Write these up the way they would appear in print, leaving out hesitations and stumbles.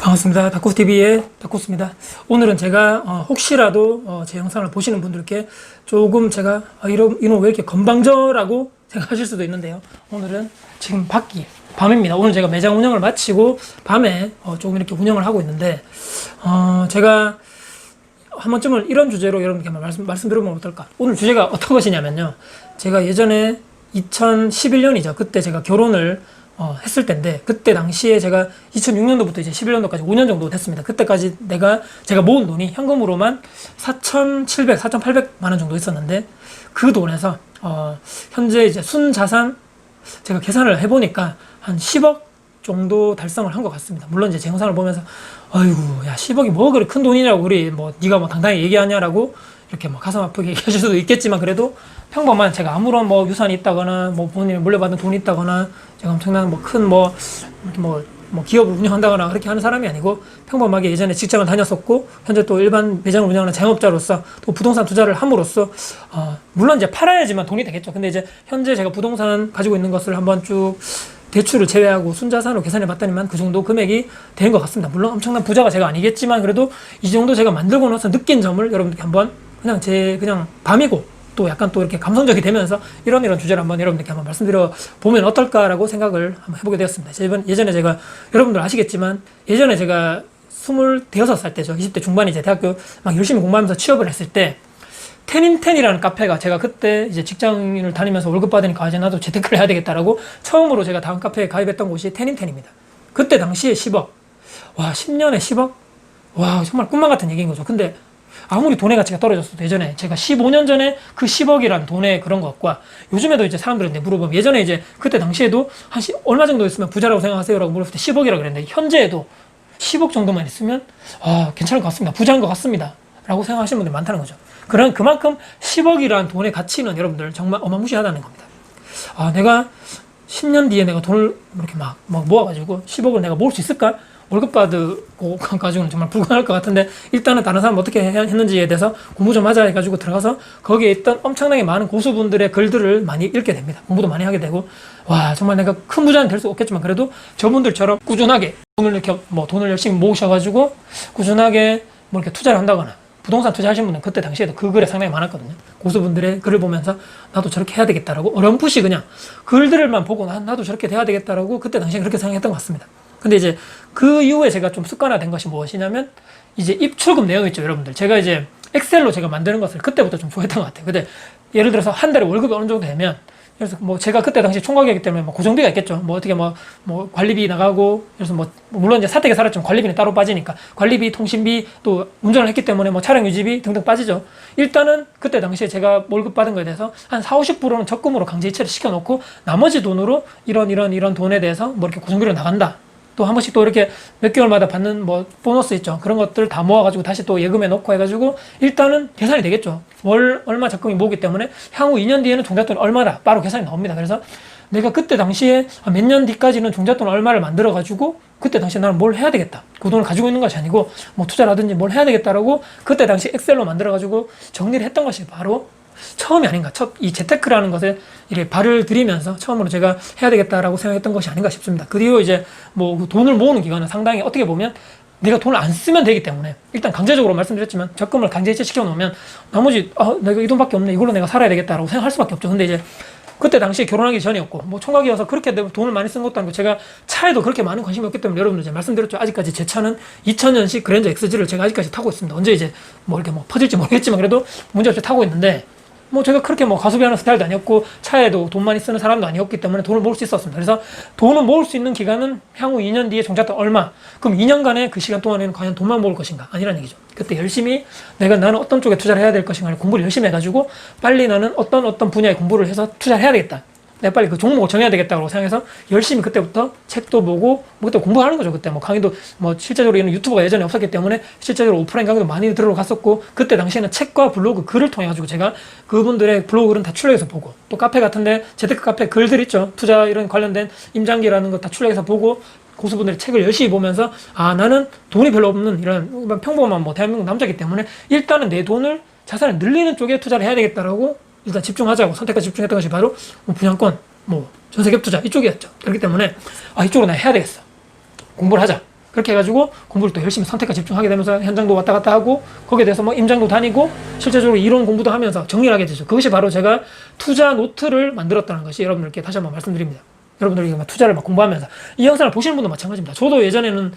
반갑습니다. 다코스TV의 다코스입니다. 오늘은 제가 혹시라도 제 영상을 보시는 분들께 조금 제가 이놈 왜 이렇게 건방져라고 생각하실 수도 있는데요. 오늘은 지금 밤입니다. 오늘 제가 매장 운영을 마치고 밤에 조금 이렇게 운영을 하고 있는데 제가 한 번쯤은 이런 주제로 여러분께 한번 말씀드려보면 어떨까. 오늘 주제가 어떤 것이냐면요, 제가 예전에 2011년이죠. 그때 제가 결혼을 했을 때인데, 그때 당시에 제가 2006년도부터 이제 11년도까지 5년 정도 됐습니다. 그때까지 제가 모은 돈이 현금으로만 4,700, 4,800만 원 정도 있었는데, 그 돈에서 현재 이제 순자산 제가 계산을 해보니까 한 10억 정도 달성을 한 것 같습니다. 물론 이제 제 영상을 보면서 아이고 야 10억이 뭐 그리 큰 돈이냐고, 우리 뭐 네가 뭐 당당히 얘기하냐라고 이렇게 뭐 가슴 아프게 얘기하실 수도 있겠지만, 그래도 평범한 제가 아무런 뭐 유산이 있다거나 뭐 부모님이 물려받은 돈이 있다거나 제가 엄청난 뭐 큰 기업을 운영한다거나 그렇게 하는 사람이 아니고, 평범하게 예전에 직장을 다녔었고 현재 또 일반 매장을 운영하는 자영업자로서 또 부동산 투자를 함으로써 물론 이제 팔아야지만 돈이 되겠죠. 근데 이제 현재 제가 부동산 가지고 있는 것을 한번 쭉 대출을 제외하고 순자산으로 계산해 봤더니만 그 정도 금액이 된 것 같습니다. 물론 엄청난 부자가 제가 아니겠지만, 그래도 이 정도 제가 만들고 나서 느낀 점을 여러분들께 한번 그냥 밤이고 또 약간 또 이렇게 감성적이 되면서 이런 주제를 한번 여러분들께 한번 말씀드려 보면 어떨까라고 생각을 한번 해보게 되었습니다. 예전에 제가 여러분들 아시겠지만, 예전에 제가 26살 때죠. 20대 중반에 이제 대학교 막 열심히 공부하면서 취업을 했을 때, 텐인텐이라는 카페가, 제가 그때 이제 직장인을 다니면서 월급 받으니까 이제 나도 재테크를 해야 되겠다라고 처음으로 제가 다음 카페에 가입했던 곳이 텐인텐입니다. 그때 당시에 10억. 와, 10년에 10억? 와, 정말 꿈만 같은 얘기인 거죠. 근데 아무리 돈의 가치가 떨어졌어도 예전에 제가 15년 전에 그 10억이란 돈의 그런 것과 요즘에도 이제 사람들한테 물어보면, 예전에 이제 그때 당시에도 얼마 정도 있으면 부자라고 생각하세요? 라고 물었을 때 10억이라고 그랬는데, 현재에도 10억 정도만 있으면 괜찮을 것 같습니다. 부자인 것 같습니다. 라고 생각하시는 분들이 많다는 거죠. 그만큼 10억이라는 돈의 가치는 여러분들 정말 어마무시하다는 겁니다. 내가 10년 뒤에 내가 돈을 이렇게 막 모아가지고 10억을 내가 모을 수 있을까? 월급 받고 가지고는 정말 불가능할 것 같은데, 일단은 다른 사람 어떻게 했는지에 대해서 공부 좀 하자 해가지고 들어가서 거기에 있던 엄청나게 많은 고수분들의 글들을 많이 읽게 됩니다. 공부도 많이 하게 되고, 와, 정말 내가 큰 부자는 될 수 없겠지만 그래도 저분들처럼 꾸준하게 돈을 열심히 모으셔가지고 꾸준하게 이렇게 투자를 한다거나, 부동산 투자하신 분은 그때 당시에도 그 글에 상당히 많았거든요. 고수분들의 글을 보면서 나도 저렇게 해야 되겠다라고 어렴풋이 그냥 글들만 보고 나도 저렇게 돼야 되겠다라고 그때 당시에 그렇게 생각했던 것 같습니다. 근데 이제 그 이후에 제가 좀 습관화된 것이 무엇이냐면, 이제 입출금 내용 있죠, 여러분들. 제가 이제 엑셀로 제가 만드는 것을 그때부터 좀 좋아했던 것 같아요. 근데 예를 들어서 한 달에 월급이 어느 정도 되면, 그래서 제가 그때 당시 총각이었기 때문에 고정비가 있겠죠. 어떻게 관리비 나가고, 그래서 물론 이제 사택에 살았지만 관리비는 따로 빠지니까 관리비, 통신비, 또 운전을 했기 때문에 차량 유지비 등등 빠지죠. 일단은 그때 당시에 제가 월급 받은 거에 대해서 한 40~50%는 적금으로 강제 이체를 시켜놓고, 나머지 돈으로 이런 돈에 대해서 이렇게 고정비로 나간다. 또 한 번씩 또 이렇게 몇 개월마다 받는 보너스 있죠. 그런 것들 다 모아가지고 다시 또 예금에 넣고 해가지고 일단은 계산이 되겠죠. 월 얼마 적금이 모으기 때문에 향후 2년 뒤에는 종잣돈이 얼마다 바로 계산이 나옵니다. 그래서 내가 그때 당시에 몇 년 뒤까지는 종잣돈 얼마를 만들어가지고 그때 당시에 나는 뭘 해야 되겠다. 그 돈을 가지고 있는 것이 아니고 투자라든지 뭘 해야 되겠다라고 그때 당시 엑셀로 만들어가지고 정리를 했던 것이 바로 처음이 아닌가. 이 재테크라는 것에 이렇게 발을 들이면서 처음으로 제가 해야 되겠다라고 생각했던 것이 아닌가 싶습니다. 그 뒤로 이제 그 돈을 모으는 기간은 상당히 어떻게 보면 내가 돈을 안 쓰면 되기 때문에, 일단 강제적으로 말씀드렸지만 적금을 강제이체 시켜 놓으면 나머지 내가 이 돈밖에 없네, 이걸로 내가 살아야 되겠다라고 생각할 수밖에 없죠. 근데 이제 그때 당시에 결혼하기 전이었고 총각이어서 그렇게 돈을 많이 쓴 것도 아니고, 제가 차에도 그렇게 많은 관심이 없기 때문에 여러분들 제가 말씀드렸죠. 아직까지 제 차는 2000년식 그랜저 XG를 제가 아직까지 타고 있습니다. 언제 이제 이렇게 퍼질지 모르겠지만 그래도 문제없이 타고 있는데, 제가 그렇게 가소비하는 스타일도 아니었고 차에도 돈 많이 쓰는 사람도 아니었기 때문에 돈을 모을 수 있었습니다. 그래서 돈을 모을 수 있는 기간은 향후 2년 뒤에 종잣돈 얼마, 그럼 2년간의 그 시간 동안에는 과연 돈만 모을 것인가? 아니라는 얘기죠. 그때 열심히 나는 어떤 쪽에 투자를 해야 될 것인가 공부를 열심히 해가지고, 빨리 나는 어떤 분야에 공부를 해서 투자를 해야 되겠다, 내가 빨리 그 종목을 정해야 되겠다고 생각해서 열심히 그때부터 책도 보고 그때 공부하는 거죠. 그때 강의도 실제적으로 이런 유튜버가 예전에 없었기 때문에 실제적으로 오프라인 강의도 많이 들어갔었고, 그때 당시에는 책과 블로그 글을 통해 가지고 제가 그분들의 블로그는 다 출력해서 보고, 또 카페 같은데 재테크 카페 글들 있죠, 투자 이런 관련된 임장기라는 거 다 출력해서 보고, 고수분들의 책을 열심히 보면서 나는 돈이 별로 없는 이런 평범한 대한민국 남자이기 때문에 일단은 내 돈을 자산을 늘리는 쪽에 투자를 해야 되겠다라고 일단 집중하자고 선택과 집중했던 것이 바로 분양권, 전세계업 투자 이쪽이었죠. 그렇기 때문에 이쪽으로 내가 해야 되겠어, 공부를 하자. 그렇게 해가지고 공부를 또 열심히 선택과 집중하게 되면서 현장도 왔다 갔다 하고 거기에 대해서 뭐 임장도 다니고 실제적으로 이론 공부도 하면서 정리를 하게 되죠. 그것이 바로 제가 투자 노트를 만들었다는 것이 여러분들께 다시 한번 말씀드립니다. 여러분들이 투자를 막 공부하면서 이 영상을 보시는 분도 마찬가지입니다. 저도 예전에는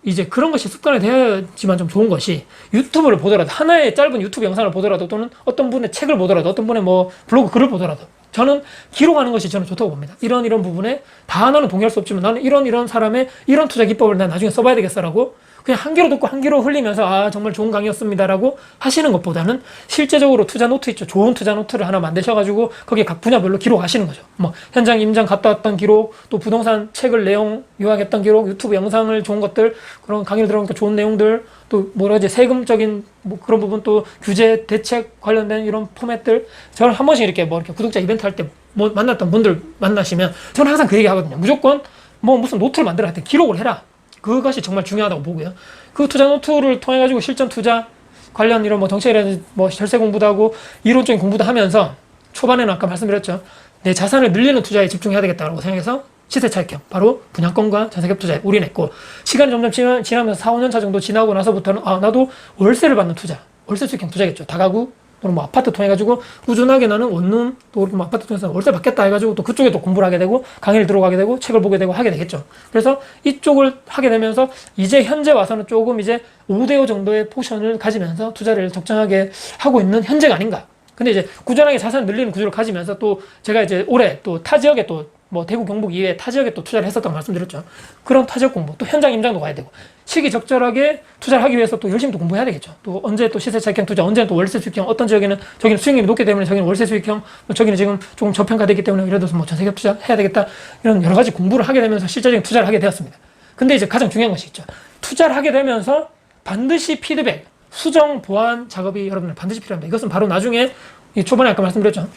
이제 그런 것이 습관이 되어야지만 좀 좋은 것이 유튜브를 보더라도 하나의 짧은 유튜브 영상을 보더라도 또는 어떤 분의 책을 보더라도 어떤 분의 뭐 블로그 글을 보더라도 저는 기록하는 것이 저는 좋다고 봅니다. 이런 부분에 다 나는 동의할 수 없지만 나는 이런 사람의 이런 투자 기법을 난 나중에 써봐야 되겠어라고 그냥 한 귀로 듣고 한 귀로 흘리면서 아 정말 좋은 강의였습니다라고 하시는 것보다는 실제적으로 투자 노트 있죠. 좋은 투자 노트를 하나 만드셔가지고 거기에 각 분야별로 기록하시는 거죠. 뭐 현장 임장 갔다 왔던 기록, 또 부동산 책을 내용 요약했던 기록, 유튜브 영상을 좋은 것들, 그런 강의를 들어보니까 좋은 내용들, 또 뭐라 하지 세금적인 뭐 그런 부분, 또 규제 대책 관련된 이런 포맷들. 저는 한 번씩 이렇게 뭐 이렇게 구독자 이벤트 할 때 뭐 만났던 분들 만나시면 저는 항상 그 얘기 하거든요. 무조건 뭐 무슨 노트를 만들어 할 때 기록을 해라. 그것이 정말 중요하다고 보고요. 그 투자 노트를 통해 가지고 실전 투자 관련 이런 뭐 정책이라든지 뭐 절세 공부도 하고 이론적인 공부도 하면서 초반에는 아까 말씀드렸죠. 내 자산을 늘리는 투자에 집중해야 되겠다고 생각해서 시세 차익형, 바로 분양권과 전세급 투자에 올인했고, 시간이 점점 지나면서 4, 5년 차 정도 지나고 나서부터는 아 나도 월세를 받는 투자, 월세 수익형 투자겠죠. 다가구 또는 뭐 아파트 통해 가지고 꾸준하게 나는 원룸 또 뭐 아파트 통해서 월세 받겠다 해가지고 또 그쪽에 또 공부를 하게 되고 강의를 들어가게 되고 책을 보게 되고 하게 되겠죠. 그래서 이쪽을 하게 되면서 이제 현재 와서는 조금 이제 5대5 정도의 포션을 가지면서 투자를 적정하게 하고 있는 현재가 아닌가. 근데 이제 꾸준하게 자산을 늘리는 구조를 가지면서 또 제가 이제 올해 또 타 지역에 또 뭐 대구 경북 이외에 타 지역에 또 투자를 했었다고 말씀드렸죠. 그런 타 지역 공부, 또 현장 임장도 가야 되고 시기적절하게 투자를 하기 위해서 또 열심히 또 공부해야 되겠죠. 또 언제 또 시세 차익형 투자, 언제는 또 월세 수익형, 어떤 지역에는 저기는 수익률이 높기 때문에 저기는 월세 수익형, 뭐 저기는 지금 조금 저평가되기 때문에 예를 들어서 뭐 전세급 투자 해야 되겠다, 이런 여러 가지 공부를 하게 되면서 실질적인 투자를 하게 되었습니다. 근데 이제 가장 중요한 것이 있죠. 투자를 하게 되면서 반드시 피드백, 수정 보완 작업이 여러분들 반드시 필요합니다. 이것은 바로 나중에 이 초반에 아까 말씀드렸죠.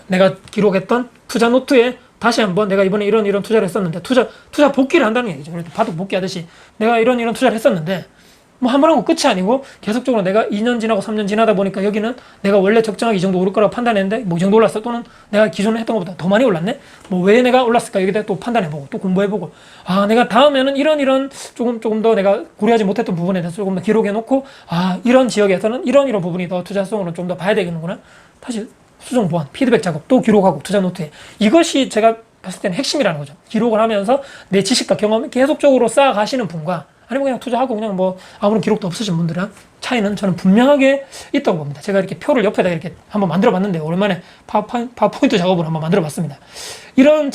내가 기록했던 투자 노트에 다시 한번 내가 이번에 이런 투자를 했었는데 투자 복귀를 한다는 얘기죠. 바둑 복귀하듯이 내가 이런 투자를 했었는데 뭐 한 번 하고 끝이 아니고 계속적으로 내가 2년 지나고 3년 지나다 보니까 여기는 내가 원래 적정하게 이 정도 오를 거라고 판단했는데 뭐 이 정도 올랐어, 또는 내가 기존에 했던 것보다 더 많이 올랐네, 뭐 왜 내가 올랐을까, 여기다 또 판단해보고 또 공부해보고 아 내가 다음에는 이런 조금 더 내가 고려하지 못했던 부분에 대해서 조금 더 기록해놓고 아 이런 지역에서는 이런 부분이 더 투자성으로 좀 더 봐야 되겠는구나, 다시 수정 보완, 피드백 작업 또 기록하고 투자 노트에, 이것이 제가 봤을 때는 핵심이라는 거죠. 기록을 하면서 내 지식과 경험을 계속적으로 쌓아가시는 분과 아니면 그냥 투자하고 그냥 뭐 아무런 기록도 없으신 분들은 차이는 저는 분명하게 있다고 봅니다. 제가 이렇게 표를 옆에다 이렇게 한번 만들어 봤는데 오랜만에 파워포인트 작업을 한번 만들어 봤습니다. 이런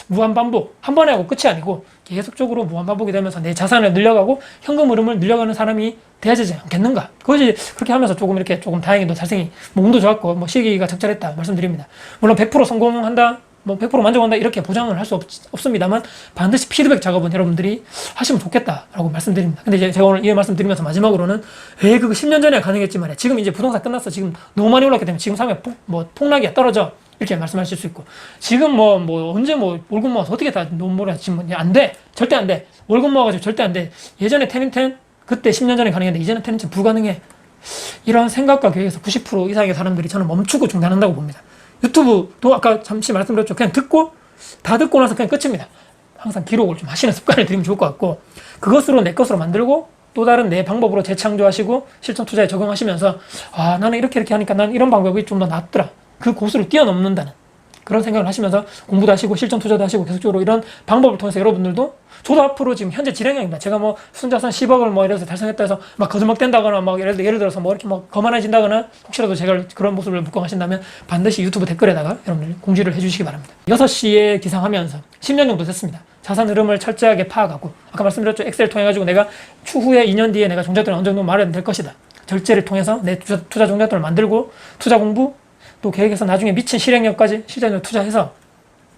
무한 반복, 한 번에 하고 끝이 아니고 계속적으로 무한 반복이 되면서 내 자산을 늘려가고 현금 흐름을 늘려가는 사람이 돼야 되지 않겠는가. 그것이 그렇게 하면서 조금 다행히도 자생이 몸도 좋았고 뭐 시기가 적절했다 말씀드립니다. 물론 100% 성공한다, 뭐 100% 만족한다 이렇게 보장을 할 수 없습니다만 반드시 피드백 작업은 여러분들이 하시면 좋겠다라고 말씀드립니다. 근데 이제 제가 오늘 이 말씀 드리면서 마지막으로는 그거 10년 전에 가능했지만 지금 이제 부동산 끝났어, 지금 너무 많이 올랐기 때문에 지금 사면 폭락이야, 떨어져, 이렇게 말씀하실 수 있고, 지금 언제 월급 모아서 어떻게 다 너무 뭐라 지금 안 돼, 절대 안 돼, 월급 모아가지고 절대 안 돼, 예전에 텐텐 그때 10년 전에 가능했는데 이제는 텐텐 불가능해, 이런 생각과 계획에서 90% 이상의 사람들이 저는 멈추고 중단한다고 봅니다. 유튜브도 아까 잠시 말씀드렸죠. 그냥 다 듣고 나서 그냥 끝입니다. 항상 기록을 좀 하시는 습관을 들이면 좋을 것 같고, 그것으로 내 것으로 만들고 또 다른 내 방법으로 재창조하시고 실전 투자에 적용하시면서 아 나는 이렇게 하니까 난 이런 방법이 좀 더 낫더라, 그 고수를 뛰어넘는다는 그런 생각을 하시면서 공부도 하시고 실전 투자도 하시고 계속적으로 이런 방법을 통해서 여러분들도, 저도 앞으로 지금 현재 진행형입니다. 제가 뭐 순자산 10억을 뭐 이래서 달성했다 해서 막 거짓말된다거나 막 예를 들어서 뭐 이렇게 막 거만해진다거나 혹시라도 제가 그런 모습을 묵과하신다면 반드시 유튜브 댓글에다가 여러분들 공지를 해주시기 바랍니다. 6시에 기상하면서 10년 정도 됐습니다. 자산 흐름을 철저하게 파악하고, 아까 말씀드렸죠. 엑셀 통해 가지고 내가 추후에 2년 뒤에 내가 종잣돈을 어느 정도 마련이 될 것이다, 절제를 통해서 내 투자 종잣돈을 만들고 투자 공부 또 계획해서 나중에 미친 실행력까지 실전으로 투자해서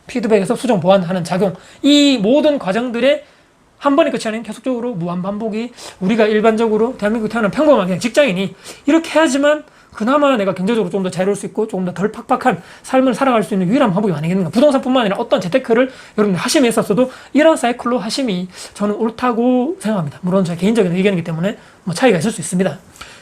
피드백에서 수정 보완하는 작용, 이 모든 과정들의 한 번의 끝이 아닌 계속적으로 무한 반복이 우리가 일반적으로 대한민국에 태어난 평범한 그냥 직장인이 이렇게 해야지만 그나마 내가 경제적으로 좀 더 자유로울 수 있고 조금 더 덜 팍팍한 삶을 살아갈 수 있는 유일한 방법이 아니겠는가. 부동산뿐만 아니라 어떤 재테크를 여러분들 하심에 있었어도 이런 사이클로 하심이 저는 옳다고 생각합니다. 물론 제 개인적인 의견이기 때문에 뭐 차이가 있을 수 있습니다.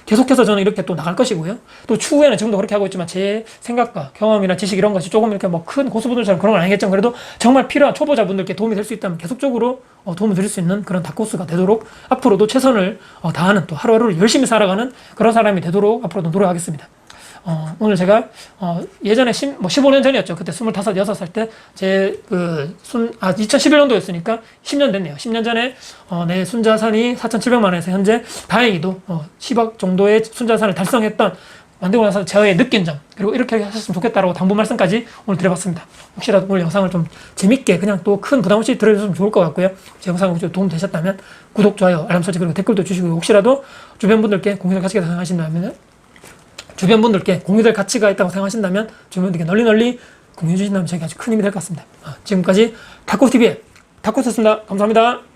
계속해서 저는 이렇게 또 나갈 것이고요. 또 추후에는 지금도 그렇게 하고 있지만 제 생각과 경험이나 지식 이런 것이 조금 이렇게 뭐 큰 고수분들처럼 그런 건 아니겠지만 그래도 정말 필요한 초보자분들께 도움이 될 수 있다면 계속적으로 도움을 드릴 수 있는 그런 다코스가 되도록 앞으로도 최선을 다하는 또 하루하루를 열심히 살아가는 그런 사람이 되도록 앞으로도 노력하겠습니다. 오늘 제가 예전에 15년 전이었죠. 그때 25, 6살 때 2011년도였으니까 10년 됐네요. 10년 전에 내 순자산이 4,700만 원에서 현재 다행히도 10억 정도의 순자산을 달성했던 만들고 나서 저의 느낀 점, 그리고 이렇게 하셨으면 좋겠다라고 당부 말씀까지 오늘 드려봤습니다. 혹시라도 오늘 영상을 좀 재밌게 그냥 또 큰 부담 없이 들어주시면 좋을 것 같고요. 제 영상이 좀 도움 되셨다면 구독, 좋아요, 알람 설정 그리고 댓글도 주시고 혹시라도 주변 분들께 공유될 가치가 생각하신다면 주변 분들께 공유될 가치가 있다고 생각하신다면 주변 분들께 널리 공유해 주신다면 저에게 아주 큰 힘이 될 것 같습니다. 지금까지 다코TV의 다코스였습니다. 감사합니다.